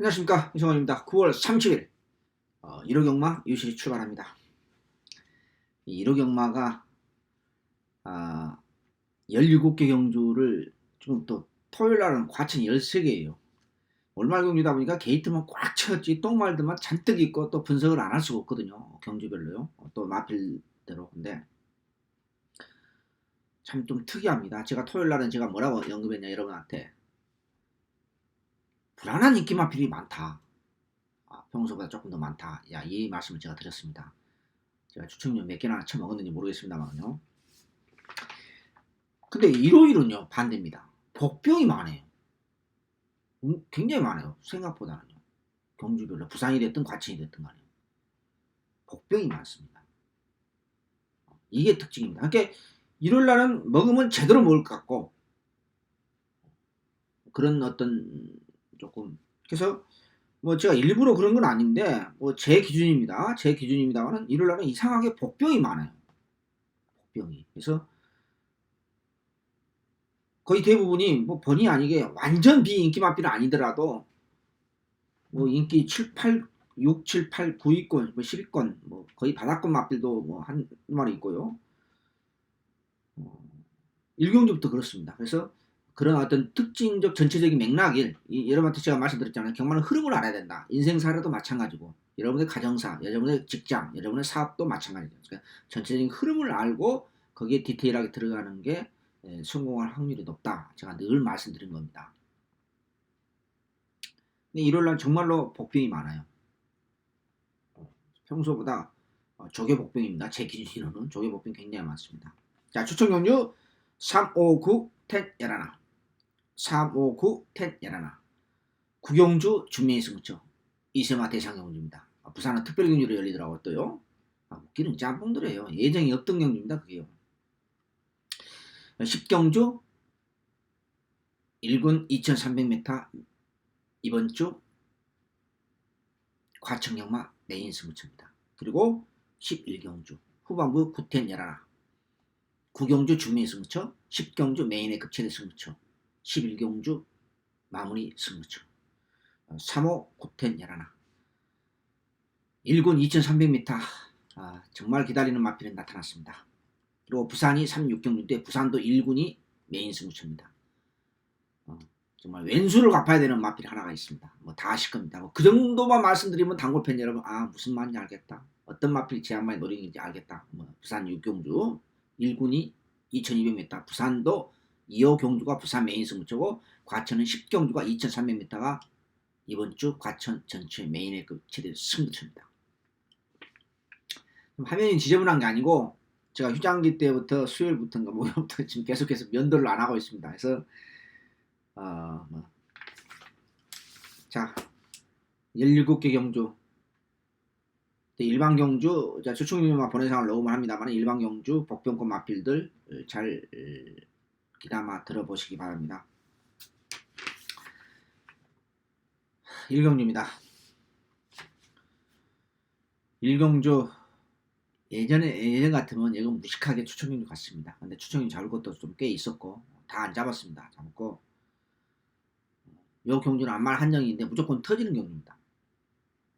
안녕하십니까, 이성원입니다. 9월 30일 1호 경마 유실이 출발합니다. 이 1호 경마가 17개 경주를 지금 또 토요일날은 과천 13개예요. 월말 경주다 보니까 게이트만 꽉 채웠지 똥말들만 잔뜩 있고 또 분석을 안 할 수가 없거든요. 경주별로요. 또 마필대로. 근데 참 좀 특이합니다. 제가 토요일날은 제가 뭐라고 언급했냐, 여러분한테 불안한 인기 마필이 많다. 평소보다 조금 더 많다. 이 말씀을 제가 드렸습니다. 제가 추천료 몇 개나 쳐먹었는지 모르겠습니다만요. 근데 일요일은요, 반대입니다. 복병이 많아요. 굉장히 많아요. 생각보다는요. 경주별로 부산이 됐든 과천이 됐든 간에 복병이 많습니다. 이게 특징입니다. 그러니까 일요일날은 먹으면 제대로 먹을 것 같고 그런 어떤 조금, 그래서 뭐 제가 일부러 그런 건 아닌데 뭐 제 기준입니다. 제 기준입니다만은 일요일날은 이상하게 복병이 많아요. 복병이. 그래서 거의 대부분이 뭐 본의 아니게 완전 비인기 마필은 아니더라도 뭐 인기 7, 8, 6, 7, 8, 9위권, 뭐 10위권, 뭐 거의 바닥권 마필도 뭐 한 마리 있고요. 일경주부터 그렇습니다. 그래서 그런 어떤 특징적 전체적인 맥락을 여러분한테 제가 말씀드렸잖아요. 경마는 흐름을 알아야 된다. 인생사례도 마찬가지고 여러분의 가정사, 여러분의 직장, 여러분의 사업도 마찬가지죠. 그러니까 전체적인 흐름을 알고 거기에 디테일하게 들어가는 게 성공할 확률이 높다. 제가 늘 말씀드린 겁니다. 근데 일요일날 정말로 복병이 많아요. 평소보다 조개 복병입니다. 제 기준으로는 조개 복병 굉장히 많습니다. 자, 추천 경주 3, 5, 9, 10, 11. 3, 5, 9, 10, 11. 구경주 준매인 승부처 이세마 대상 경주입니다. 부산은 특별 경주로 열리더라고요. 또요. 웃기는 짬뽕들이에요. 예정이 없던 경주입니다. 그게요. 10경주 1군 2300m 이번 주 과천경마 메인 승부처입니다. 그리고 11경주 후반부 9텐 11. 9경주 준매인 승부처, 10경주 메인의 급체대 승부처, 11경주 마무리 승부처, 3호 9텐 11. 1군 2300m 정말 기다리는 마필이 나타났습니다. 그리고 부산이 3, 6경주인데 부산도 1군이 메인 승부처입니다. 정말 왼수를 갚아야 되는 마필이 하나가 있습니다. 뭐 다 아실 겁니다. 그 정도만 말씀드리면 단골팬 여러분 무슨 말인지 알겠다. 어떤 마필이 제 한마디 노리는지 알겠다. 부산 6경주 1군이 2200m, 부산도 2호 경주가 부산 메인 승부처고 과천은 10경주가 2300m가 이번 주 과천 전체 메인의 최대 승부처입니다. 화면이 지저분한 게 아니고 제가 휴장기 때부터 수요일부터인가 목요일부터 지금 계속해서 면도를 안 하고 있습니다. 그래서 자, 17개 경주 일반 경주, 주충류만 본회상을 넣으면 합니다만 일반 경주 복병권 마필들 잘 귀담아 들어보시기 바랍니다. 1경주입니다. 1경주 예전 같으면 이건 무식하게 추천경주 갔습니다. 근데 추천경주 잡을 것도 좀 꽤 있었고 다 안 잡았습니다. 잡았고 이 경주는 안말 한정인데 무조건 터지는 경주입니다.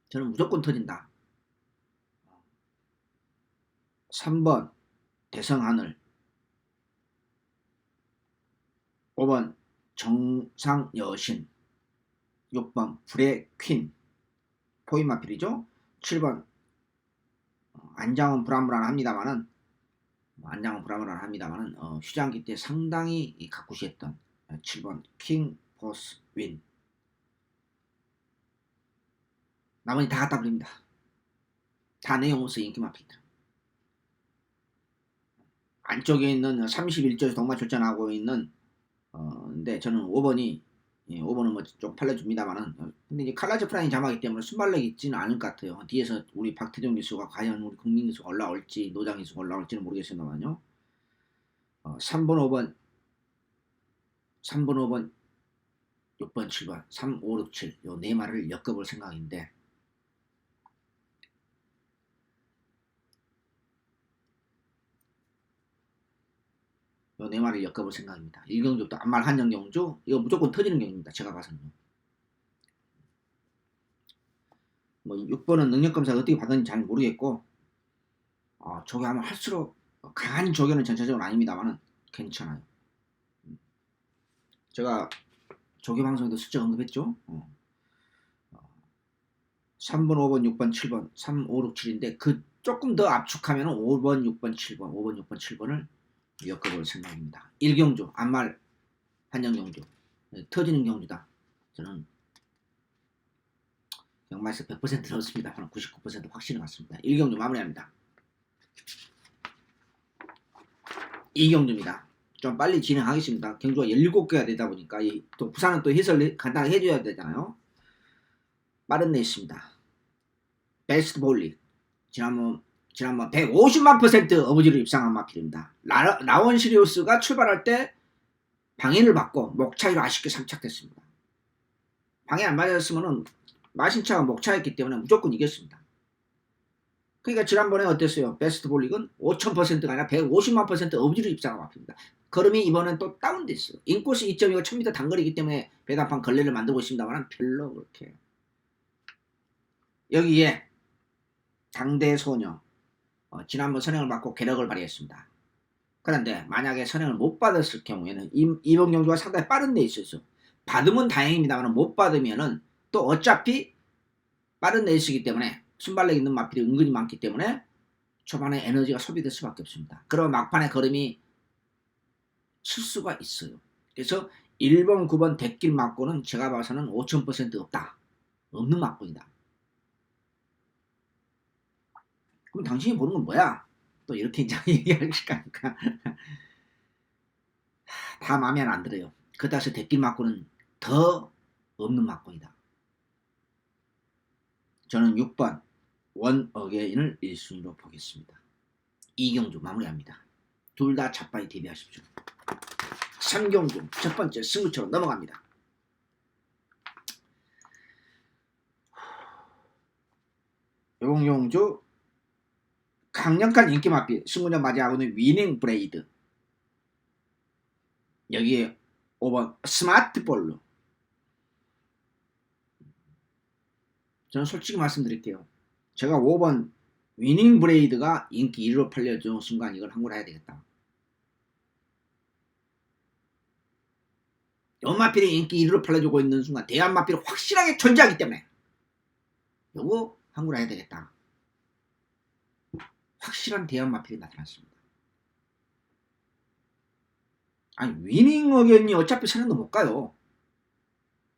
저는 무조건 터진다. 3번 대성하늘, 5번 정상여신, 6번 불의 퀸 포인마필이죠. 7번 안장은 불안불안합니다만은 휴장기 때 상당히 가꾸시했던 7번 킹 보스 윈. 나머지 다 갖다 버립니다. 다 내용없어 인기 마필들. 안쪽에 있는 31조에서 동반 출전하고 있는 근데 저는 5번은 뭐 좀 팔려줍니다만은 근데 이제 칼라즈 프라인 자막이기 때문에 순발력이 있지는 않을 것 같아요. 뒤에서 우리 박태종 기수가 과연 우리 국민 기수가 올라올지 노장 기수가 올라올지는 모르겠습니다만요. 3번 5번 6번 7번 3, 5, 6, 7 요 네 마리를 엮어볼 생각인데 요 네 마리를 엮어볼 생각입니다. 1경주부터 안말 한정 경주 이거 무조건 터지는 경주입니다. 제가 봐서는. 뭐 6번은 능력검사 어떻게 받았는지 잘 모르겠고 조교하면 할수록 강한 조교는 전체적으로 아닙니다만은 괜찮아요. 제가 조교 방송에도 슬쩍 언급했죠. 3번, 5번, 6번, 7번, 3, 5, 6, 7인데 그 조금 더 압축하면 5번, 6번, 7번, 5번, 6번, 7번을 엮어볼 생각입니다. 1경주, 암말 한정경주, 터지는 경주다. 저는 정말서 100% 넣었습니다. 99% 확신을 갖습니다. 1경주 마무리합니다. 2경주입니다. 좀 빨리 진행하겠습니다. 경주가 17개가 되다 보니까 또 부산은 또 해설을 간단하게 해줘야 되잖아요. 빠른 레이스입니다. 베스트 볼리 지난번 150만% 어부지로 입상한 마필입니다. 라원 시리우스가 출발할 때 방해를 받고 목차이로 아쉽게 삼착됐습니다. 방해 안 맞았으면 마신차가 목차였기 때문에 무조건 이겼습니다. 그러니까 지난번에 어땠어요? 베스트 볼릭은 5000%가 아니라 150만% 어부지로 입상한 마필입니다. 걸음이 이번엔 또 다운됐어요. 인코스 2.2가 1000m 단거리이기 때문에 배당판 걸레를 만들고 있습니다만 별로 그렇게 여기에 당대 소녀 지난번 선행을 받고 괴력을 발휘했습니다. 그런데 만약에 선행을 못 받았을 경우에는 이번 경주가 상당히 빠른 레이스였어요. 받으면 다행입니다만 못 받으면은 또 어차피 빠른 레이스이기 때문에 순발력 있는 마필이 은근히 많기 때문에 초반에 에너지가 소비될 수밖에 없습니다. 그럼 막판에 걸음이 칠 수가 있어요. 그래서 1번, 9번 대길 맞고는 제가 봐서는 5000% 없다. 없는 맞고이다. 그럼 당신이 보는 건 뭐야? 또 이렇게 이제 얘기하실까? 다 마음에 안 들어요. 그다음에 대길 맞고는 더 없는 맞고이다. 저는 6번 원 어게인을 1순위로 보겠습니다. 이경주 마무리합니다. 둘 다 자빠이 대비하십시오. 3경주 첫 번째 승부처로 넘어갑니다. 용용주 강력한 인기 마필 승부전 맞이하고는 위닝 브레이드 여기에 5번 스마트볼로 저는 솔직히 말씀드릴게요. 제가 5번 위닝 브레이드가 인기 1위로 팔려주는 순간 이걸 항구를 해야 되겠다. 연마필이 인기 1위로 팔려주고 있는 순간 대한마필이 확실하게 존재하기 때문에 요거 항구를 해야 되겠다. 확실한 대한마필이 나타났습니다. 아니 위닝 어견이 어차피 선행도 못 가요.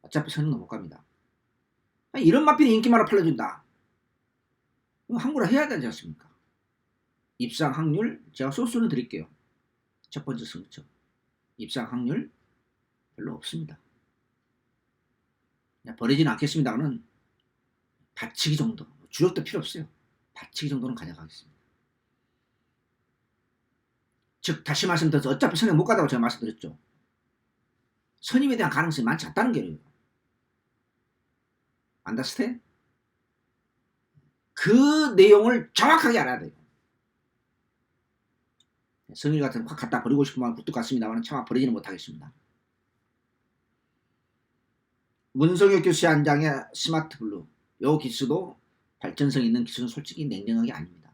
어차피 선행도 못 갑니다. 아니, 이런 마필이 인기만을 팔려준다. 항구를 해야 되지 않습니까? 입상 확률 제가 소스는 드릴게요. 첫 번째 승부처 입상 확률 별로 없습니다. 버리지는 않겠습니다만은 받치기 정도 주력도 필요 없어요. 받치기 정도는 가져가겠습니다. 즉 다시 말씀드려서 어차피 선임 못 가다고 제가 말씀드렸죠. 선임에 대한 가능성이 많지 않다는 게요. 안다스테? 그 내용을 정확하게 알아야 돼요. 성일 같은 확 갖다 버리고 싶은 마음 굴뚝 같습니다만 차마 버리지는 못하겠습니다. 문성혁 교수의 한 장의 스마트 블루 요 기수도 발전성 있는 기수는 솔직히 냉정하게 아닙니다.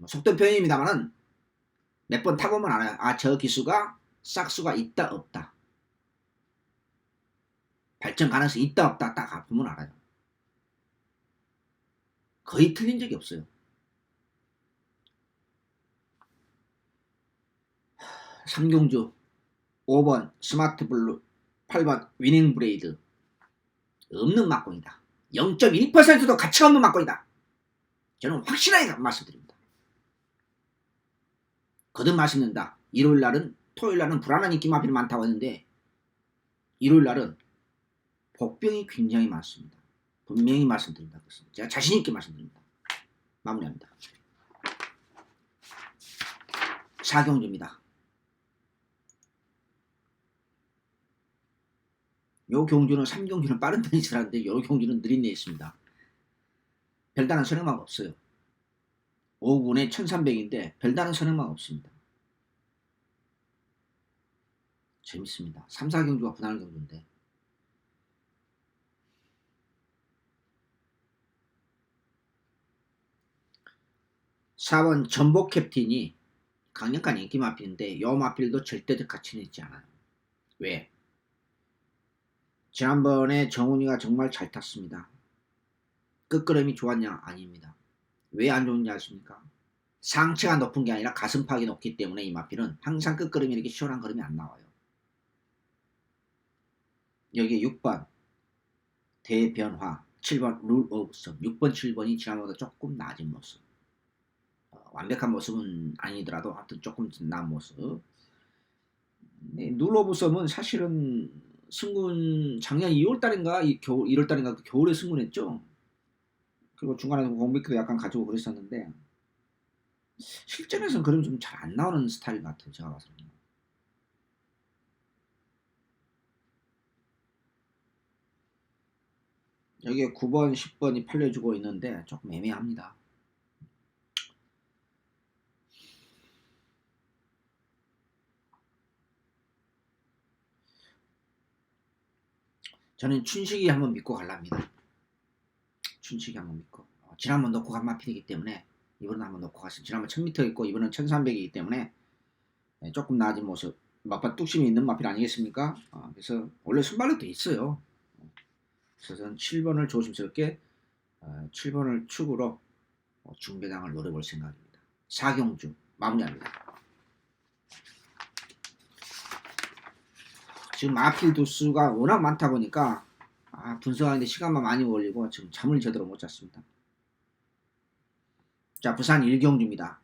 속된 표현입니다만은 몇 번 타보면 알아요. 아, 저 기수가 싹수가 있다 없다. 발전 가능성이 있다 없다 딱 보면 알아요. 거의 틀린 적이 없어요. 3경주 5번 스마트 블루 8번 위닝 브레이드 없는 막공이다. 0.1%도 가치가 없는 막공이다. 저는 확실하게 말씀드립니다. 거듭 말씀드린다. 일요일날은 토요일날은 불안한 인기 마필이 많다고 했는데 일요일날은 복병이 굉장히 많습니다. 분명히 말씀드린다. 제가 자신있게 말씀드립니다. 마무리합니다. 4경주입니다. 요 경주는 3경주는 빠른 편이라 하는데 요 경주는 느린 레이스입니다. 별다른 선행마가 없어요. 5군에 1300인데 별다른 선행마가 없습니다. 재밌습니다. 3, 4경주가 분할 경주인데 4번 전복 캡틴이 강력한 인기 마필인데 요 마필도 절대적 가치는 있지 않아요. 왜? 지난번에 정훈이가 정말 잘 탔습니다. 끝걸음이 좋았냐? 아닙니다. 왜 안 좋은지 아십니까? 상체가 높은 게 아니라 가슴팍이 높기 때문에 이 마필은 항상 끝걸음이 이렇게 시원한 걸음이 안 나와요. 여기에 6번 대변화, 7번 룰 오브 썸, 6번 7번이 지난번보다 조금 낮은 모습. 완벽한 모습은 아니더라도 하여튼 조금 나은 모습. 네, 룰 오브 썸은 사실은 승군 작년 2월달인가 1월달인가 겨울에 승군했죠. 그리고 중간에 공백기도 약간 가지고 그랬었는데 실전에서는 그럼 좀 잘 안 나오는 스타일 같아요. 제가 봐서는. 여기에 9번, 10번이 팔려주고 있는데 조금 애매합니다. 저는 춘식이 한번 믿고 갈랍니다. 춘식이 한번 믿고. 지난번 놓고 간 마필이기 때문에 이번은 한번 놓고 갔어요. 지난번 1000m 있고 이번은 1300이기 때문에 조금 나아진 모습. 막판 뚝심이 있는 마필 아니겠습니까? 그래서 원래 순발력도 있어요. 그래서 저는 7번을 조심스럽게 7번을 축으로 중배당을 노려볼 생각입니다. 사경주 마무리합니다. 지금 마필 두수가 워낙 많다 보니까 분석하는데 시간만 많이 걸리고 지금 잠을 제대로 못 잤습니다. 자, 부산 1경주입니다.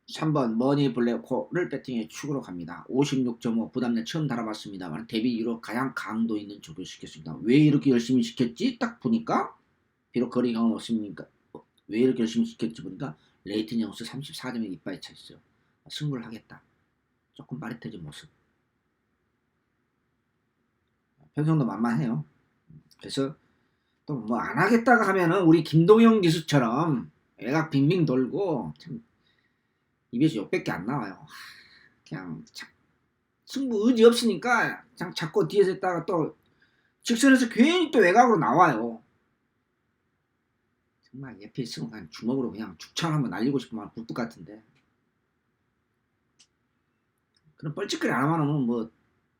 3번 머니 블랙홀을 배팅에 축으로 갑니다. 56.5 부담내 처음 달아봤습니다만 데뷔 이후로 가장 강도 있는 조교를 시켰습니다. 왜 이렇게 열심히 시켰지? 딱 보니까 비록 거리 경험 없습니까? 왜 이렇게 열심히 시켰지 보니까 레이튼 점수 34점에 이빨에 차 있어요. 승부를 하겠다. 조금 빠릿해진 모습. 편성도 만만해요. 그래서 또 뭐 안 하겠다가 하면은 우리 김동영 기수처럼 애가 빙빙 돌고 참 입에서 욕밖에 안 나와요. 그냥 승부 의지 없으니까 그냥 자꾸 뒤에서 있다가 또 직선에서 괜히 또 외곽으로 나와요. 정말 옆에 있으면 그냥 주먹으로 그냥 죽창 한번 날리고 싶으면 굴뚝 같은데 그런 뻘짓거리 안 하면은 뭐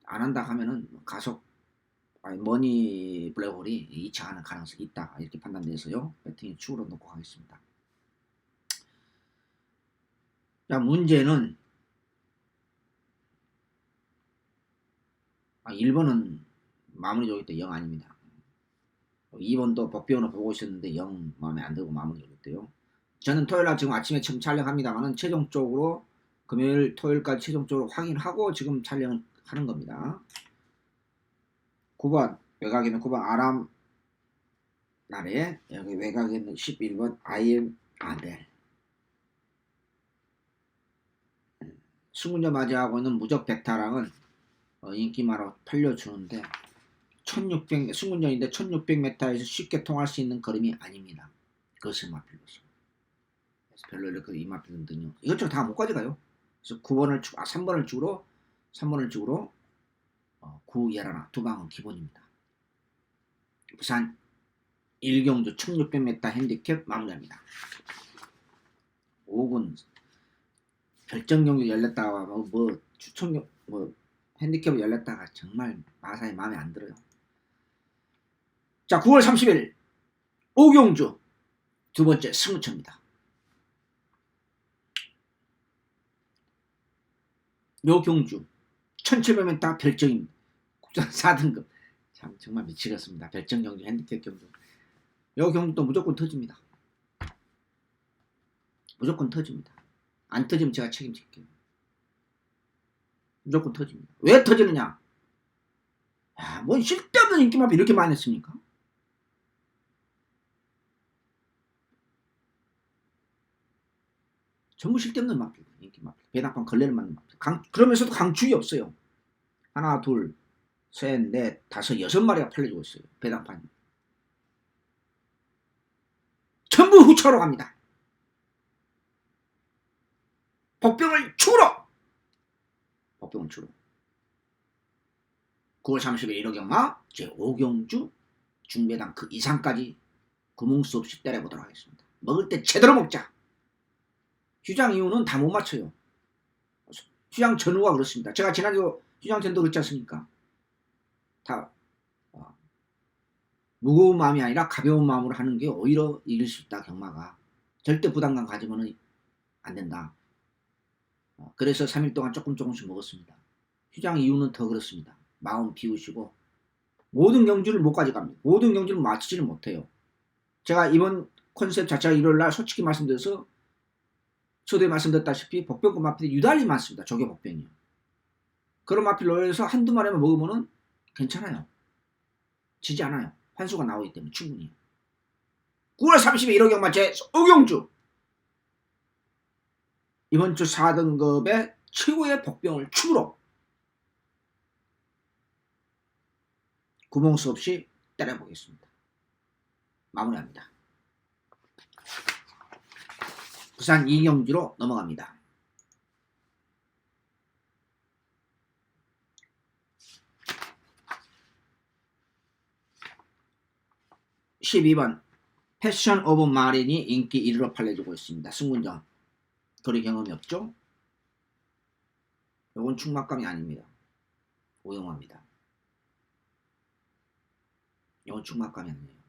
안 한다 하면은 가속 머니 블랙홀이 2차 하는 가능성이 있다 이렇게 판단돼서요 배팅에 축으로 놓고 가겠습니다. 자, 문제는 1번은 마무리 조기 때 0 아닙니다. 2번도 복비원을 보고 있었는데 0 마음에 안 들고 마무리 조기 때요. 저는 토요일날 지금 아침에 처음 촬영합니다만은 최종적으로 금요일 토요일까지 최종적으로 확인하고 지금 촬영을 하는 겁니다. 9번 외곽에 있는 9번 아람 나래, 여기 외곽에 있는 11번 IM 아델. 승군자 맞이하고 있는 무적 베타랑은 인기마로 팔려주는데 1600 승군전인데 1600m에서 쉽게 통할 수 있는 걸음이 아닙니다. 그것을 마필로서. 그래서 별로 이렇게 이 마필은요. 이것저것 다 못 가져가요. 그래서 9번을 3번을 죽으로 3번을 죽으로 9, 11, 두 방은 기본입니다. 부산 1경주 1600m 핸디캡 마무리합니다. 5군 결정 경기 열렸다가 추천 핸디캡을 열렸다가 정말 마사에 마음에 안 들어요. 자, 9월 30일 5경주 두 번째 승무처입니다. 요 경주 1700m 별정입니다. 국산 4등급. 참 정말 미치겠습니다. 별정 경주 핸디캡 경주. 요 경주도 무조건 터집니다. 무조건 터집니다. 안 터지면 제가 책임질게요. 무조건 터집니다. 왜 터지느냐? 뭔 쓸데없는 인기마피 이렇게 많이 했습니까? 전부 쓸데없는 마피, 인기마피. 배당판 걸레를 맞는 마피. 그러면서도 강축이 없어요. 하나, 둘, 셋, 넷, 다섯, 6마리가 팔려주고 있어요. 배당판이. 전부 후처로 갑니다. 복병을 축으로! 복병을 축으로. 9월 30일 1호 경마 제5경주 중배당 그 이상까지 구멍수 없이 때려보도록 하겠습니다. 먹을 때 제대로 먹자. 휴장 이후는 다 못 맞춰요. 휴장 전후가 그렇습니다. 제가 지난주 휴장 전도 그렇지 않습니까? 다 무거운 마음이 아니라 가벼운 마음으로 하는 게 오히려 이길 수 있다. 경마가 절대 부담감 가지면 안 된다. 그래서 3일 동안 조금씩 먹었습니다. 휴장 이후는 더 그렇습니다. 마음 비우시고 모든 경주를 못 가져갑니다. 모든 경주를 맞추지를 못해요. 제가 이번 컨셉 자체가 일요일날 솔직히 말씀드려서 저도 말씀드렸다시피 복병급 마필이 유달리 많습니다. 조개 복병이요. 그런 마필 로열에서 한두 마리만 먹으면 괜찮아요. 지지 않아요. 환수가 나오기 때문에 충분히. 9월 30일 1호 경마 제 오경주 이번 주 4등급의 최고의 복병을 축으로 구멍수 없이 때려보겠습니다. 마무리합니다. 부산 이경주로 넘어갑니다. 12번 패션 오브 마린이 인기 1위로 팔려주고 있습니다. 승군전 거리 경험이 없죠? 이건 충막감이 아닙니다. 오용화입니다. 이건 충막감이 아니에요.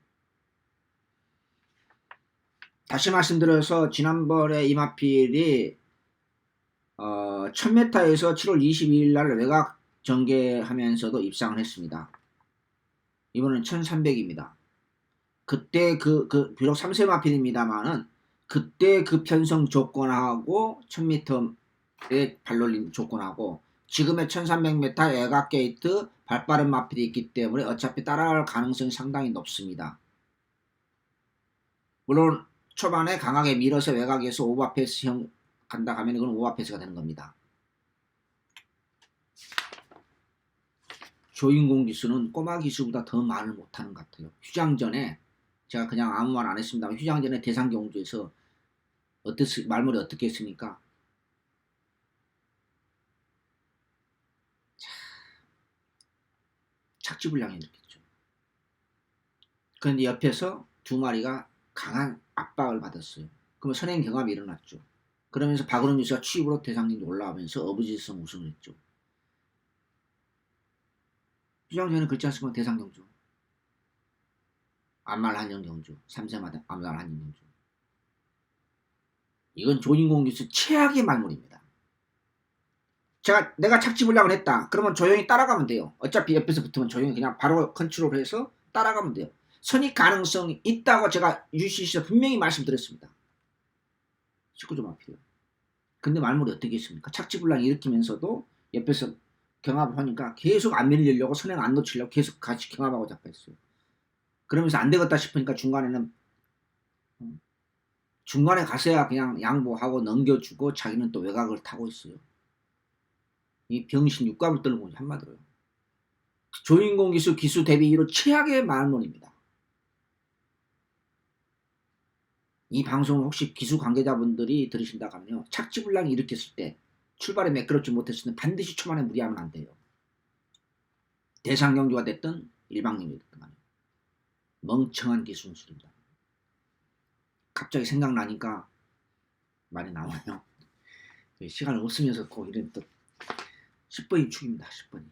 다시 말씀드려서 지난번에 이마필이 1000m에서 7월 22일 날 외곽 전개하면서도 입상을 했습니다. 이번엔 1300입니다. 그때 비록 3세 마필입니다만은 그때 그 편성 조건하고 1000m의 발놀림 조건하고 지금의 1300m 외곽 게이트 발빠른 마필이 있기 때문에 어차피 따라갈 가능성이 상당히 높습니다. 물론 초반에 강하게 밀어서 외곽에서 오버페이스형 간다 하면 이건 오버페이스가 되는 겁니다. 조인공 기수는 꼬마 기수보다 더 말을 못하는 것 같아요. 휴장 전에 제가 그냥 아무 말 안 했습니다만 휴장 전에 대상경주에서 말머리 어떻게 했습니까? 착지불량이 느꼈죠. 그런데 옆에서 두 마리가 강한 압박을 받았어요. 그러면 선행 경합이 일어났죠. 그러면서 박은호 기수가 취입으로 대상경주 올라가면서 어부지성 우승을 했죠. 휴장 전에 그렇지 않습니까? 대상경주. 암말 한정경주, 3세마다 암말 한정경주. 이건 조인공 기수 최악의 말물입니다. 내가 착지불량을 했다. 그러면 조용히 따라가면 돼요. 어차피 옆에서 붙으면 조용히 그냥 바로 컨트롤해서 따라가면 돼요. 선입 가능성이 있다고 제가 UCC에서 분명히 말씀드렸습니다. 19점 앞이에요. 근데 말물이 어떻게 있습니까? 착지불량 일으키면서도 옆에서 경합을 하니까 계속 안 밀리려고 선행 안 놓치려고 계속 같이 경합하고 잡고 있어요. 그러면서 안 되겠다 싶으니까 중간에 가서야 그냥 양보하고 넘겨주고 자기는 또 외곽을 타고 있어요. 이 병신 육갑을 떨고 한마디로요. 조인공 기수 대비 1호 최악의 말문입니다. 이 방송을 혹시 기수 관계자분들이 들으신다고 하면요. 착지불량이 일으켰을 때 출발에 매끄럽지 못했을 때 반드시 초반에 무리하면 안 돼요. 대상경주가 됐든 일방경주가 됐든 간에 멍청한 기술입니다. 갑자기 생각나니까 말이 나와요. 시간을 없으면서 꼭 이런 또 10번이 축입니다. 10번이.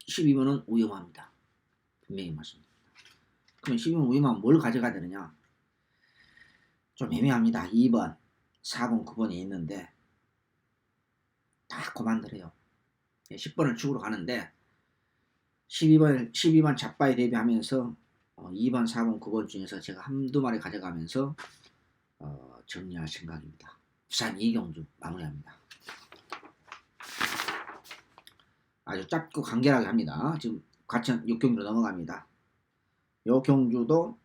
12번은 우염합니다. 분명히 말씀드립니다. 그러면 12번 우염하면 뭘 가져가야 되느냐? 좀 애매합니다. 2번, 4번, 9번이 있는데 다 고만들어요. 10번을 축으로 가는데 12번 잡바에 대비하면서 2번, 4번, 9번 중에서 제가 한두 마리 가져가면서 정리할 생각입니다. 부산 이경주 마무리합니다. 아주 짧고 간결하게 합니다. 지금 과천 6경주로 넘어갑니다. 요 경주도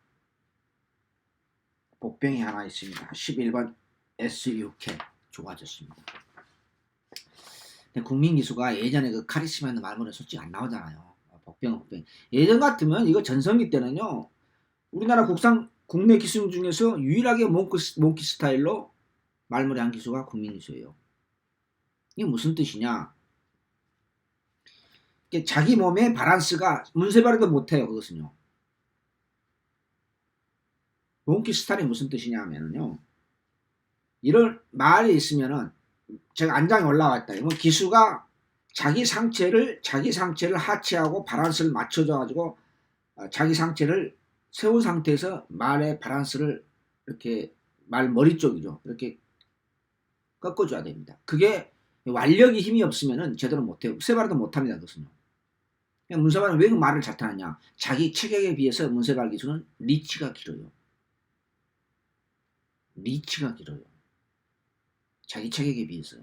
복병이 하나 있습니다. 11번 SUK 좋아졌습니다. 근데 국민기수가 예전에 그 카리스마 있는 말문에 솔직히 안 나오잖아요. 복병. 예전 같으면 이거 전성기 때는요. 우리나라 국내 기수 중에서 유일하게 몽키 스타일로 말머리 한 기수가 국민기수예요. 이게 무슨 뜻이냐? 자기 몸의 바란스가 문세발에도 못해요. 그것은요. 몽키 스타일이 무슨 뜻이냐면요. 이런 말이 있으면은 제가 안장에 올라왔다. 이건 기수가 자기 상체를 하체하고 바란스를 맞춰줘 가지고 자기 상체를 세운 상태에서 말의 바란스를 이렇게 말 머리 쪽이죠. 이렇게 꺾어줘야 됩니다. 그게 완력이 힘이 없으면은 제대로 못해요. 문세발도 못합니다. 그것은요. 문세발은 왜 그 말을 잘타느냐? 자기 체격에 비해서 문세발 기수는 리치가 길어요. 리치가 길어요. 자기 체격에 비해서.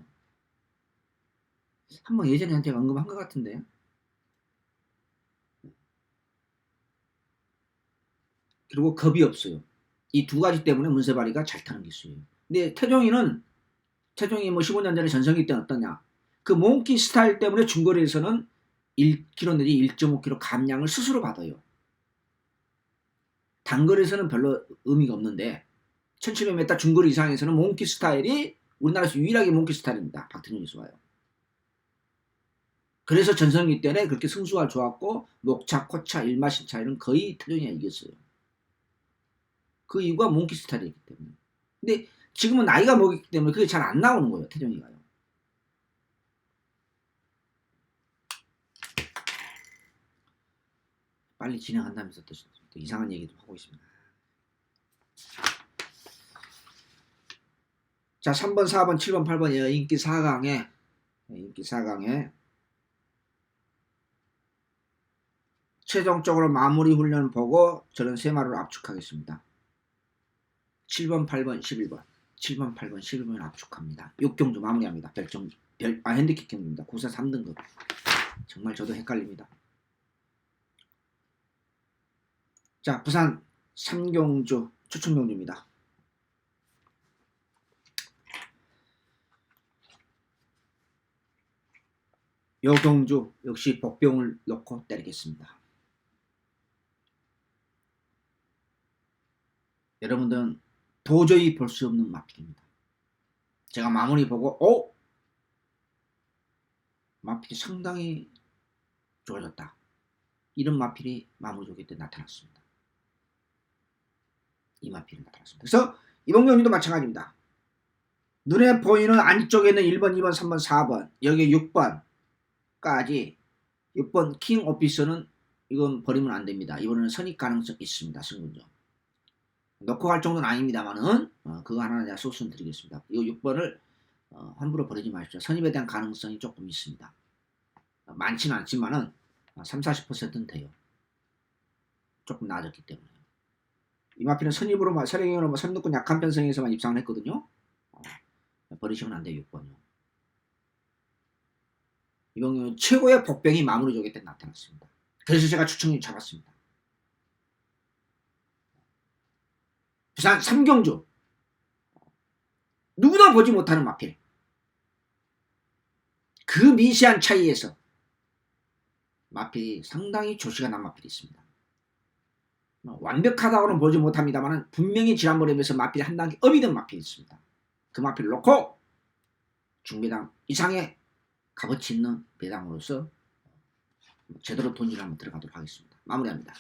한번 예전에 제가 언급한 것 같은데. 그리고 겁이 없어요. 이 두 가지 때문에 문세발이가 잘 타는 기수예요. 근데 태종이 뭐 15년 전에 전성기 때는 어떠냐? 그 몽키 스타일 때문에 중거리에서는 1km 내지 1.5km 감량을 스스로 받아요. 단거리에서는 별로 의미가 없는데 1700m 중거리 이상에서는 몽키 스타일이 우리나라에서 유일하게 몽키 스타일입니다. 박태종 기수가요. 그래서 전성기 때는 그렇게 승수가 좋았고 녹차, 코차, 일마신차 이런 거의 태종이가 이겼어요. 그 이유가 몽키 스타일이기 때문에. 근데 지금은 나이가 먹었기 때문에 그게 잘 안 나오는 거예요. 태종이가요. 빨리 진행한다면서 또 이상한 얘기도 하고 있습니다. 자, 3번, 4번, 7번, 8번이에요. 인기 4강에 최종적으로 마무리 훈련 보고 저는 세 마리로 압축하겠습니다. 7번, 8번, 11번. 7번, 8번, 11번 압축합니다. 6경주 마무리합니다. 핸디캡 경주입니다. 구사 3등급. 정말 저도 헷갈립니다. 자, 부산 3경주 추천경주입니다. 요 경주 역시 복병을 넣고 때리겠습니다. 여러분들은 도저히 볼 수 없는 마필입니다. 제가 마무리 보고 마필이 상당히 좋아졌다. 이런 마필이 마무리 조기 때 나타났습니다. 이 마필이 나타났습니다. 그래서 이번 경기도 마찬가지입니다. 눈에 보이는 안쪽에 있는 1번, 2번, 3번, 4번 여기 6번까지 6번 킹 오피서는 이건 버리면 안 됩니다. 이번에는 선입 가능성 있습니다. 승군죠. 넣고 갈 정도는 아닙니다만은 그거 하나 제가 소스는 드리겠습니다. 이 6번을 함부로 버리지 마십시오. 선입에 대한 가능성이 조금 있습니다. 많지는 않지만은 30-40%는 돼요. 조금 나아졌기 때문에. 이마피는 선입으로 서령형으로 선두권 약한 편성에서만 입상을 했거든요. 버리시면 안 돼요. 6번요. 이번 경우는 최고의 복병이 마무리 조기 때 나타났습니다. 그래서 제가 추천을 잡았습니다. 부산 3경주 누구나 보지 못하는 마필. 그 미세한 차이에서 마필이 상당히 조시가 난 마필이 있습니다. 완벽하다고는 보지 못합니다만 분명히 지난번에 비해서 마필이 한 단계 업이 된 마필이 있습니다. 그 마필을 놓고 중배당 이상의 값어치 있는 배당으로서 제대로 돈질 한번 들어가도록 하겠습니다. 마무리합니다.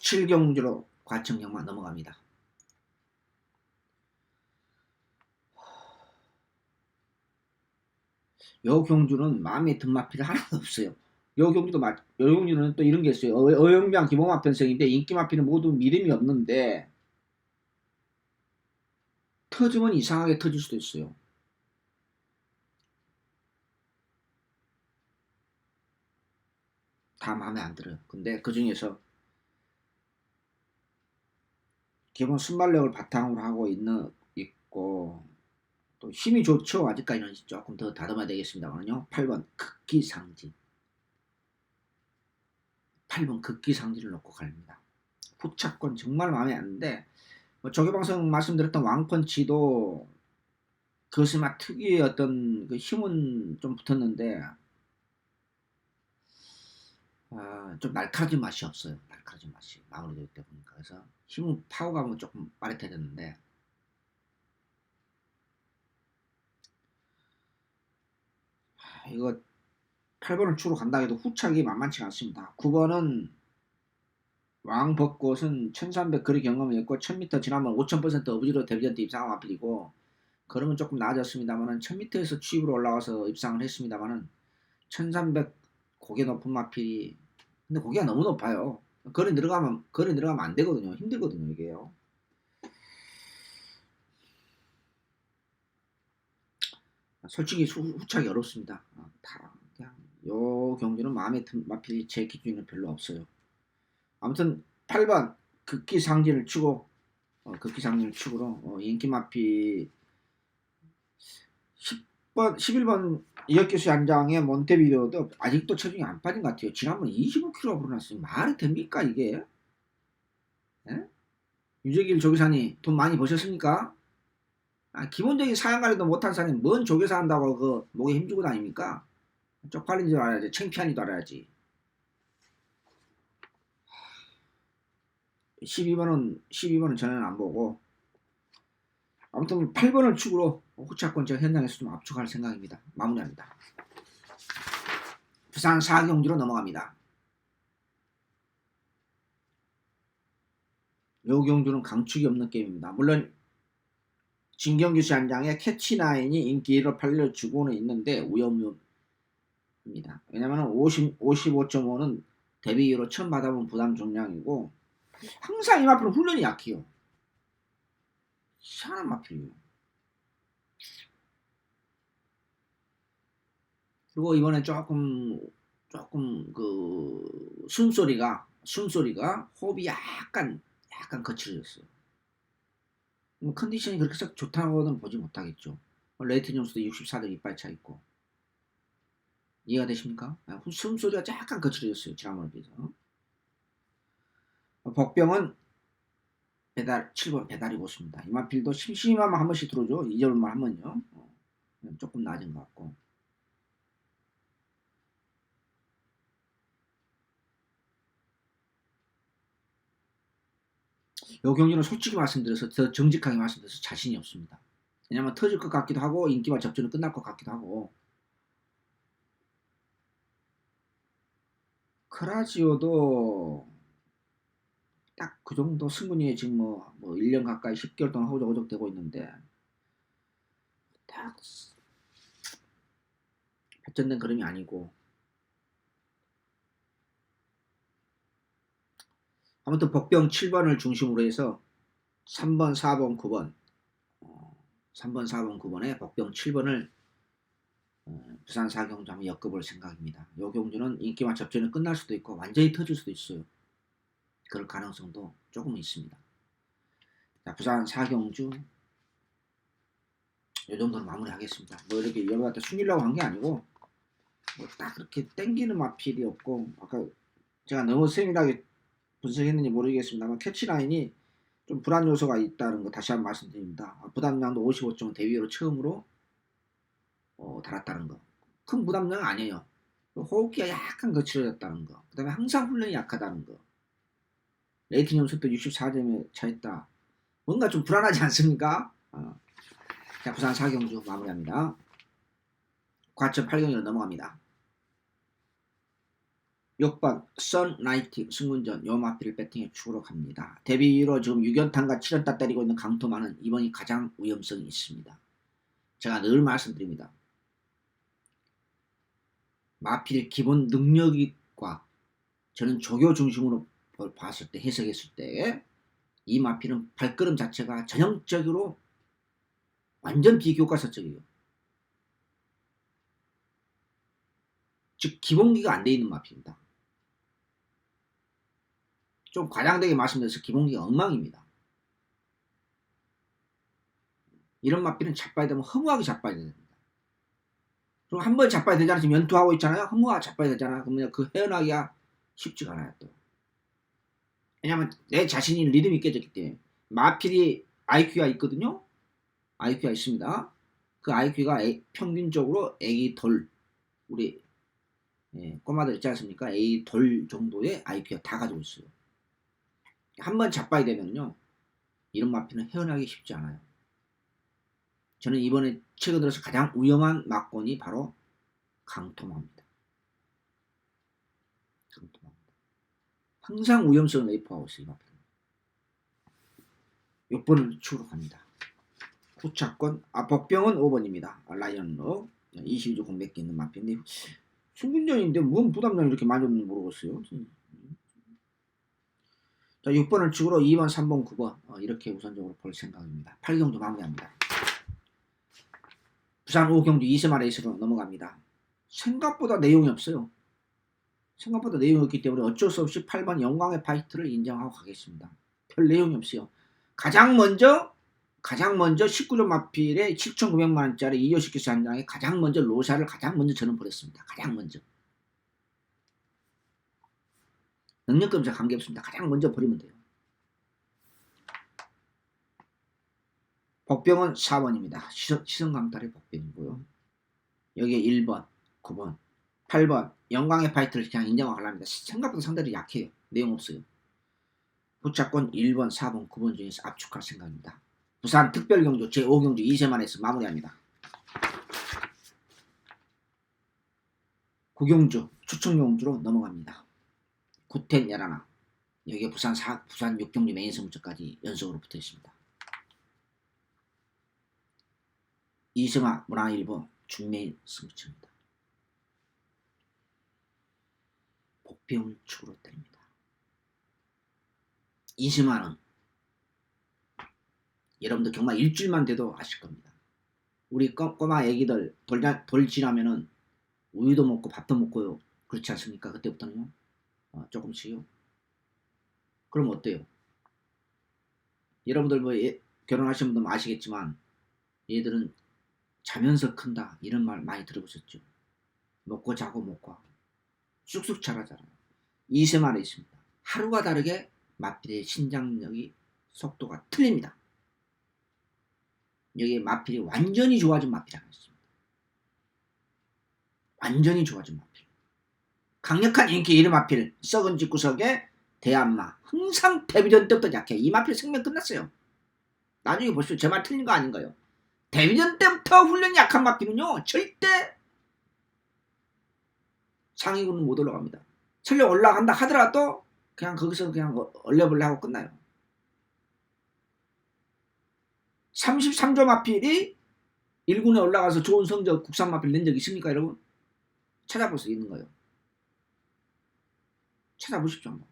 칠경주로 과청령만 넘어갑니다. 요 경주는 마음에 든 마필이 하나도 없어요. 요 경주는 또 이런 게 있어요. 어영병 기본마 편성인데 인기 마필은 모두 믿음이 없는데 터지면 이상하게 터질 수도 있어요. 다 마음에 안 들어요. 근데 그 중에서 기본 순발력을 바탕으로 하고 있고 또 힘이 좋죠. 아직까지는 조금 더 다듬어야 되겠습니다만요. 8번 극기상진. 8번 극기상진을 놓고 갑니다. 후차권 정말 마음에 안 드는데 조교방송 말씀드렸던 왕펀치도 그것이 막 특유의 어떤 그 힘은 좀 붙었는데 좀 날카로운 맛이 없어요. 날카로운 맛이 마무리될 때 보니까. 그래서 힘은 파워감은 조금 빠릿해야 되는데 이거 8번을 추로 간다 해도 후착이 만만치 않습니다. 9번은 왕벚꽃은 1300 거리 경험이 있고 1000m 지나면 5000% 어부지로 데뷔전트 입상한 마필이고 걸음은 조금 나아졌습니다만은 1000m에서 취입으로 올라와서 입상을 했습니다만은 1300 고개 높은 마필이 근데 고개가 너무 높아요. 거리 들어가면 안 되거든요. 힘들거든요 이게요. 솔직히 후착이 어렵습니다. 다 그냥 요 경기는 마음에 든 마필이 제 기준에는 별로 없어요. 아무튼 8번 극기상진을 치고 극기상진을 치고로 인기 마필 10번 11번 이혁규수 안장의 몬테비데오도 아직도 체중이 안 빠진 것 같아요. 지난번 25kg가 불어났어요. 말이 됩니까 이게? 예? 유재길 조교사님 돈 많이 버셨습니까? 기본적인 사양관리도 못한 사람이 뭔 조교사 한다고 그 목에 힘주고 다닙니까? 쪽팔린 줄 알아야지. 창피한 줄 알아야지. 12번은 저는 안 보고 아무튼 8번을 축으로 후차권 제가 현장에서 좀 압축할 생각입니다. 마무리합니다. 부산 4경주로 넘어갑니다. 요 경주는 강축이 없는 게임입니다. 물론 진경규 씨 한 장에 캐치나인이 인기를 팔려주고는 있는데 우염입니다. 왜냐면 55.5는 데뷔 이후로 처음 받아본 부담 중량이고 항상 이 마필은 훈련이 약해요. 희한한 마필이에요. 그리고 이번에 조금 그 숨소리가 호흡이 약간 거칠어졌어요. 컨디션이 그렇게 썩 좋다고는 보지 못하겠죠. 레이트 점수도 64점 이빨 차 있고 이해가 되십니까? 숨소리가 약간 거칠어졌어요. 지난번에 비해서. 복병은 배달 7번 배달이 좋습니다. 이마필도 심심하면 한 번씩 들어줘. 2점만 하면요. 조금 낮은 것 같고. 요 경기는 솔직히 말씀드려서 더 정직하게 말씀드려서 자신이 없습니다. 왜냐면 터질 것 같기도 하고 인기와 접전은 끝날 것 같기도 하고 크라지오도 딱 그 정도 승분이 지금 뭐 1년 가까이 10개월 동안 허우적허적 되고 있는데 딱 발전된 그림이 아니고 아무튼 복병 7번을 중심으로 해서 3번, 4번, 9번 3번, 4번, 9번에 복병 7번을 부산 4경주 한번 엮어볼 생각입니다. 이 경주는 인기와 접전이 끝날 수도 있고 완전히 터질 수도 있어요. 그럴 가능성도 조금 있습니다. 자, 부산 4경주 이 정도로 마무리하겠습니다. 뭐 이렇게 여러분한테 숨기려고 한 게 아니고 뭐 딱 그렇게 땡기는 마필이 없고 아까 제가 너무 세밀하게 분석했는지 모르겠습니다만 캐치라인이 좀 불안 요소가 있다는 거 다시 한번 말씀드립니다. 부담량도 55점 대위로 처음으로 달았다는 거. 큰 부담량은 아니에요. 호흡기가 약간 거칠어졌다는 거. 그 다음에 항상 훈련이 약하다는 거. 레이팅 점수도 64점에 차있다. 뭔가 좀 불안하지 않습니까? 자, 부산 4경주 마무리합니다. 과천 8경주로 넘어갑니다. 6번 선라이팅 승문전 요마필 배팅에 축으로 갑니다. 데뷔로 지금 6연탄과 7연타 때리고 있는 강토마는 이번이 가장 위험성이 있습니다. 제가 늘 말씀드립니다. 마필 기본 능력과 저는 조교 중심으로 봤을 때 해석했을 때 이 마필은 발걸음 자체가 전형적으로 완전 비교과서적이에요. 즉 기본기가 안 돼 있는 마필입니다. 좀 과장되게 말씀드려서 기본기가 엉망입니다. 이런 마필은 자빠야 되면 허무하게 자빠야 됩니다. 그럼 한 번 자빠야 되잖아요. 지금 연투하고 있잖아요. 허무하게 자빠야 되잖아요. 그러면 그 헤어나기가 쉽지가 않아요. 또. 왜냐하면 내 자신이 리듬이 깨졌기 때문에 마필이 IQ가 있거든요. IQ가 있습니다. 그 IQ가 평균적으로 A 돌 우리 꼬마들 있지 않습니까? A 돌 정도의 IQ가 다 가지고 있어요. 한 번 자빠야 되면요. 이런 마필은 헤어나기 쉽지 않아요. 저는 이번에 최근 들어서 가장 위험한 막곤이 바로 강토마입니다. 지금 도망간다. 항상 위험성을 내포하고 있어요. 이 마필은. 6번을 축으로 갑니다. 후차권, 복병은 5번입니다. 라이언로 22조 공백 개 있는 마필인데 승균전인데 뭔 부담감이 이렇게 많이 없는지 모르겠어요. 자, 6번을 축으로 2번, 3번, 9번 이렇게 우선적으로 볼 생각입니다. 8경주 마무리합니다. 부산 5경주 2세마 레이스로 넘어갑니다. 생각보다 내용이 없어요. 생각보다 내용이 없기 때문에 어쩔 수 없이 8번 영광의 파이트를 인정하고 가겠습니다. 별 내용이 없어요. 가장 먼저 19조 마필에 7,900만원짜리 이효식기수 한 장에 가장 먼저 로샤를 가장 먼저 저는 버렸습니다. 가장 먼저. 능력금자 관계없습니다. 가장 먼저 버리면 돼요. 복병은 4번입니다. 시선강탈의 복병이고요. 여기에 1번, 9번, 8번 영광의 파이트를 그냥 인정하고 합니다. 생각보다 상대들이 약해요. 내용 없어요. 부차권 1번, 4번, 9번 중에서 압축할 생각입니다. 부산 특별경주 제5경주 2세만에서 마무리합니다. 9경주 추천경주로 넘어갑니다. 구텐 열하나 여기에 부산 6경주 메인 승부처까지 연속으로 붙어 있습니다. 이승아 문화일보 중메인 승부처입니다. 복병을 축으로 때립니다. 이승아는 여러분들 정말 일주일만 돼도 아실 겁니다. 우리 꼬마 애기들 돌 지나면은 우유도 먹고 밥도 먹고요. 그렇지 않습니까? 그때부터는요. 조금씩요. 그럼 어때요? 여러분들 뭐 결혼하신 분들 아시겠지만 얘들은 자면서 큰다 이런 말 많이 들어보셨죠? 먹고 자고 먹고 하고 쑥쑥 자라잖아요. 2세만에 있습니다. 하루가 다르게 마필의 신장력이 속도가 틀립니다. 여기에 마필이 완전히 좋아진 마필이 하나 있습니다. 완전히 좋아진 마필. 강력한 인기 1위 마필 썩은 집구석에 대한마 항상 데뷔전 때부터 약해. 이 마필 생명 끝났어요. 나중에 보시오. 제 말 틀린 거 아닌가요? 데뷔전 때부터 훈련이 약한 마필은요 절대 상위군은 못 올라갑니다. 설령 올라간다 하더라도 그냥 거기서 그냥 얼레벌레 하고 끝나요. 33조 마필이 1군에 올라가서 좋은 성적 국산 마필 낸 적 있습니까 여러분? 찾아볼 수 있는 거예요. 찾아보십시오. 한번.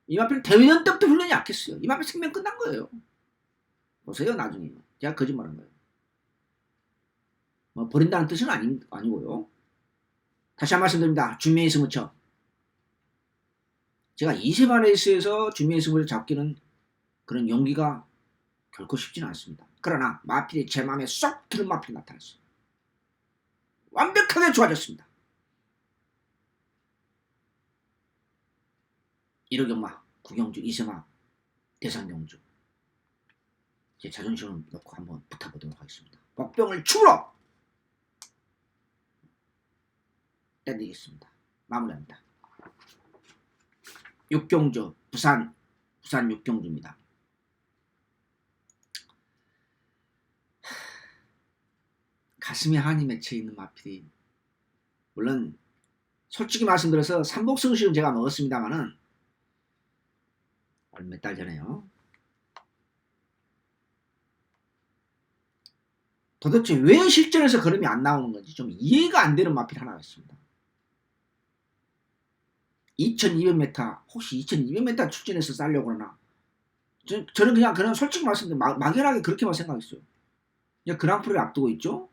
이 마필 대회전 때부터 훈련이 약했어요. 이 마필 생명 끝난 거예요. 보세요 나중에. 제가 거짓말한 거예요. 뭐 버린다는 뜻은 아니고요. 다시 한 번 말씀드립니다. 준메이 승부처. 제가 2세마 레이스에서 준메이 승부를 잡기는 그런 용기가 결코 쉽지는 않습니다. 그러나 마필이 제 마음에 쏙 드는 마필이 나타났어요. 완벽하게 좋아졌습니다. 1호경마, 9경주, 2세마, 대상경주. 제 자존심을 놓고 한번 붙어보도록 하겠습니다. 복병을 축으로 때리겠습니다. 마무리합니다. 6경주, 부산 6경주입니다. 가슴에 한이 맺혀 있는 마필이 물론 솔직히 말씀드려서 삼복승식은 제가 먹었습니다만은 몇 달 전에요. 도대체 왜 실전에서 걸음이 안 나오는 건지 좀 이해가 안 되는 마필 하나가 있습니다. 2200m 혹시 2200m 출전해서 싸려고 그러나 저는 그냥 솔직히 말씀드리면 막연하게 그렇게만 생각했어요. 그냥 그랑프리를 앞두고 있죠.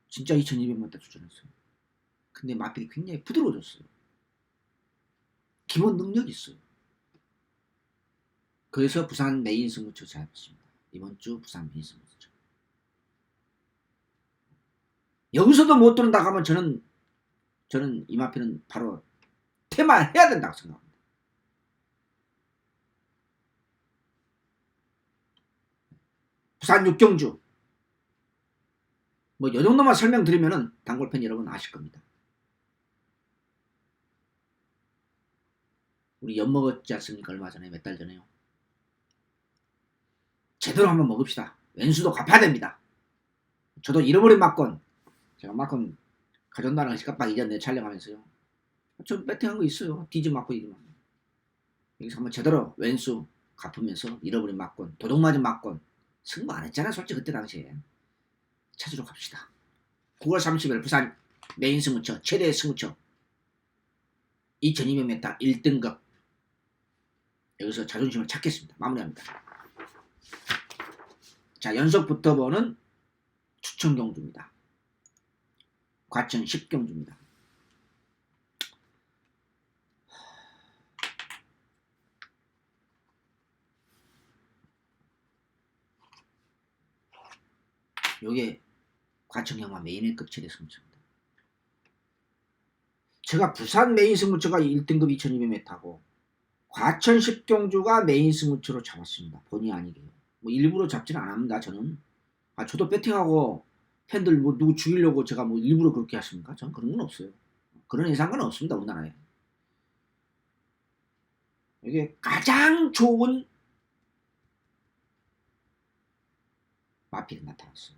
진짜 2200m 출전했어요. 근데 마필이 굉장히 부드러워졌어요. 기본 능력이 있어요. 그래서 부산 메인 승부처 잡았습니다. 이번 주 부산 메인 승부처. 여기서도 못 들은다 하면 저는 이 마필은 바로 퇴마해야 된다고 생각합니다. 부산 6경주. 뭐 이 정도만 설명드리면은 단골팬 여러분 아실 겁니다. 우리 엿 먹었지 않습니까? 얼마 전에 몇 달 전에요. 제대로 한번 먹읍시다. 왼수도 갚아야 됩니다. 저도 잃어버린 막건 제가 막건 가전다랑 시간박 이전에 촬영하면서요. 좀 배팅한 거 있어요. 뒤집 맞고 이기만. 여기서 한번 제대로 왼수 갚으면서 잃어버린 막권, 도둑 맞은 막권 승부 안 했잖아 솔직히 그때 당시에. 찾으러 갑시다. 9월 30일 부산 메인 승무처 최대 승무처 2200m 1등급 여기서 자존심을 찾겠습니다. 마무리합니다. 자, 연속 붙어보는 추천 경주입니다. 과천 10경주입니다. 요게 과천 경마 메인급 최대 승무처입니다. 제가 부산 메인 승무처가 1등급 2200m고 과천 10경주가 메인 승무처로 잡았습니다. 본의 아니게. 뭐 일부러 잡지는 않습니다. 저는. 저도 배팅하고 팬들 뭐 누구 죽이려고 제가 뭐 일부러 그렇게 하십니까? 전 그런 건 없어요. 그런 예상은 없습니다. 우리나라에. 이게 가장 좋은 마필이 나타났어요.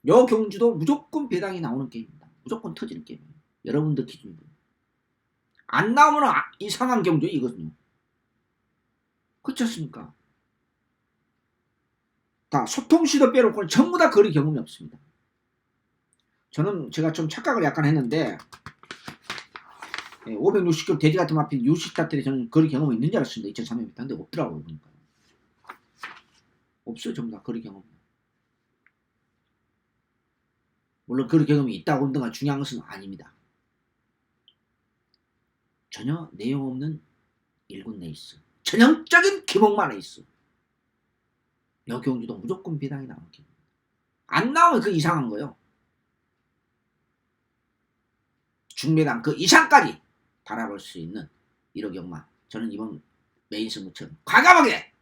요 경주도 무조건 배당이 나오는 게임입니다. 무조건 터지는 게임이에요. 여러분들 기준으로. 안 나오면 이상한 경주 이거든요. 그렇지 않습니까? 다 소통시도 빼놓고는 전부 다 거리 경험이 없습니다. 저는 제가 좀 착각을 약간 했는데 560km 돼지 같은 마필 60타 때 저는 거리 경험이 있는 줄 알았습니다. 2300m. 근데 없더라고요. 보니까. 없어요. 전부 다 거리 경험. 물론 거리 경험이 있다고 한다가 중요한 것은 아닙니다. 전혀 내용 없는 1군 레이스. 전형적인 기복만 레이스. 여 경주도 무조건 배당이 나오는 게. 안 나오면 그 이상한 거예요. 중배당 그 이상까지 바라볼 수 있는 1호 경마. 저는 이번 메인 승무처 과감하게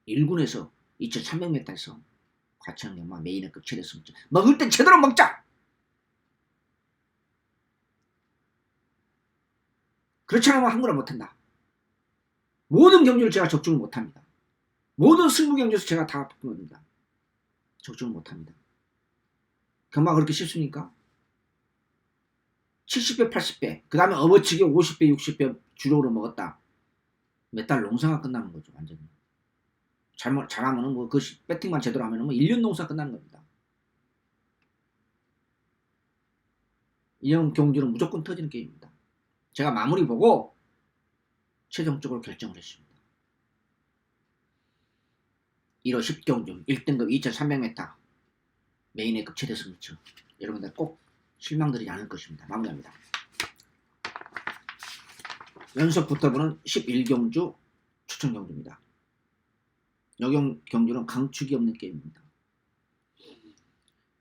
1군에서 2300m에서 과천 경마 메인급 최대 승무처. 먹을 땐 제대로 먹자. 그렇지 않으면 한국을 못한다. 모든 경주를 제가 적중을 못합니다. 모든 승부 경주에서 제가 다 뽑습니다. 적중을 못합니다. 경마가 그렇게 쉽습니까? 70배, 80배, 그 다음에 업어치기 50배, 60배 주력으로 먹었다. 몇 달 농사가 끝나는 거죠, 완전히. 잘하면은 뭐, 그 배팅만 제대로 하면은 뭐 1년 농사 끝나는 겁니다. 이런 경주는 무조건 터지는 게임입니다. 제가 마무리 보고 최종적으로 결정을 했습니다. 1호 10경주 1등급 2300m 메인급 최대 승무처. 여러분들 꼭 실망드리지 않을 것입니다. 마무리합니다. 연속 붙어보는 11경주 추천경주입니다. 이 경주는 강축이 없는 게임입니다.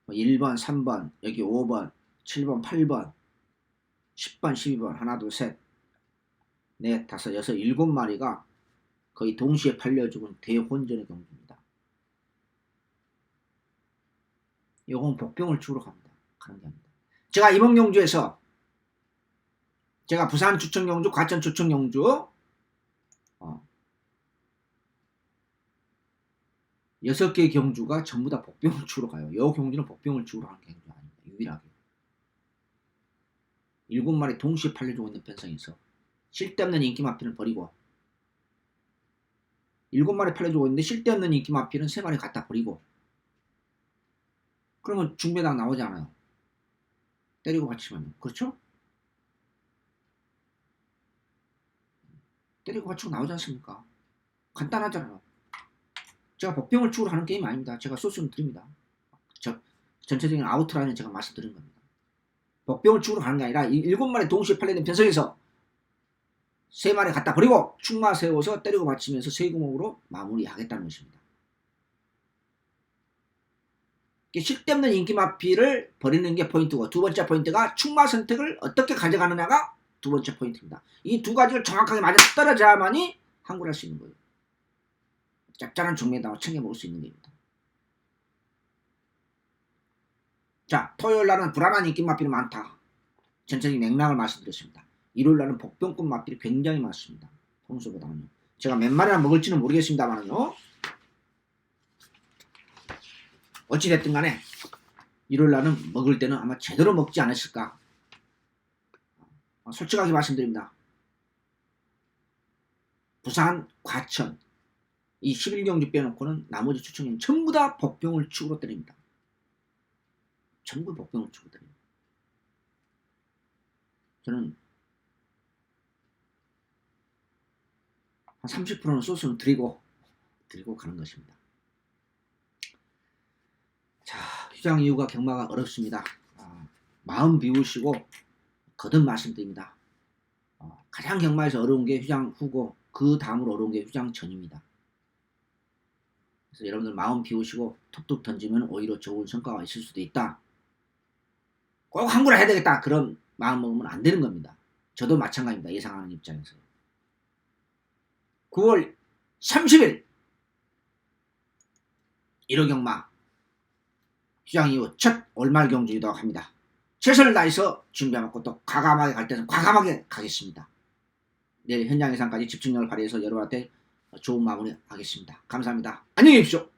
1번, 3번, 여기 5번, 7번, 8번, 10번, 12번, 하나, 둘, 셋, 넷, 다섯, 여섯, 7마리가 거의 동시에 팔려 죽은 대혼전의 경주입니다. 이건 복병을 주러 갑니다. 가는 게 아닙니다. 제가 이번 경주에서 제가 부산 추천경주, 과천 추천경주 6개 경주가 전부 다 복병을 주러 가요. 이 경주는 복병을 주러 가는 경주 아닙니다. 유일하게. 7마리 동시에 팔려주고 있는 편성에서 쓸데없는 인기 마필을 버리고 7마리 팔려주고 있는데 쓸데없는 인기 마필은 3마리 갖다 버리고 그러면 중배당 나오지 않아요. 때리고 받치면. 그렇죠? 때리고 받치고 나오지 않습니까? 간단하잖아요. 제가 복병을 축으로 하는 게임 아닙니다. 제가 소스는 드립니다. 전체적인 아웃라인은 제가 말씀드린 겁니다. 복병을 축으로 하는 게 아니라 7마리 동시에 팔려있는 편성에서 3마리 갖다 버리고 축마 세워서 때리고 받치면서 세구멍으로 마무리하겠다는 것입니다. 쓸데없는 인기 마필을 버리는 게 포인트고 두 번째 포인트가 축마 선택을 어떻게 가져가느냐가 두 번째 포인트입니다. 이 두 가지를 정확하게 맞아떨어져야만이 항구를 할 수 있는 거예요. 짭짤한 중매당을 챙겨 먹을 수 있는 겁니다. 자, 토요일 날은 불안한 인기 마필이 많다. 전체적인 맥락을 말씀드렸습니다. 일요일 날은 복병급 마필이 굉장히 많습니다. 평소보다는요. 제가 몇 마리나 먹을지는 모르겠습니다만은요. 어찌됐든 간에 일요일 날은 먹을 때는 아마 제대로 먹지 않으실까. 솔직하게 말씀드립니다. 부산, 과천 이 11경기 빼놓고는 나머지 추천경 전부 다 복병을 축으로 때립니다. 전부 복병을 축으로 때립니다. 저는 한 30%는 소스는 드리고 가는 것입니다. 자, 휴장 이후가 경마가 어렵습니다. 마음 비우시고 거듭 말씀드립니다. 가장 경마에서 어려운 게 휴장 후고 그 다음으로 어려운 게 휴장 전입니다. 그래서 여러분들 마음 비우시고 툭툭 던지면 오히려 좋은 성과가 있을 수도 있다. 꼭 한구라 해야 되겠다. 그런 마음 먹으면 안 되는 겁니다. 저도 마찬가지입니다. 예상하는 입장에서. 9월 30일 1호 경마 휴장 이후 첫 올말 경주이기도 합니다. 최선을 다해서 준비해놓고 또 과감하게 갈 때는 과감하게 가겠습니다. 내일 현장 예상까지 집중력을 발휘해서 여러분한테 좋은 마무리 하겠습니다. 감사합니다. 안녕히 계십시오.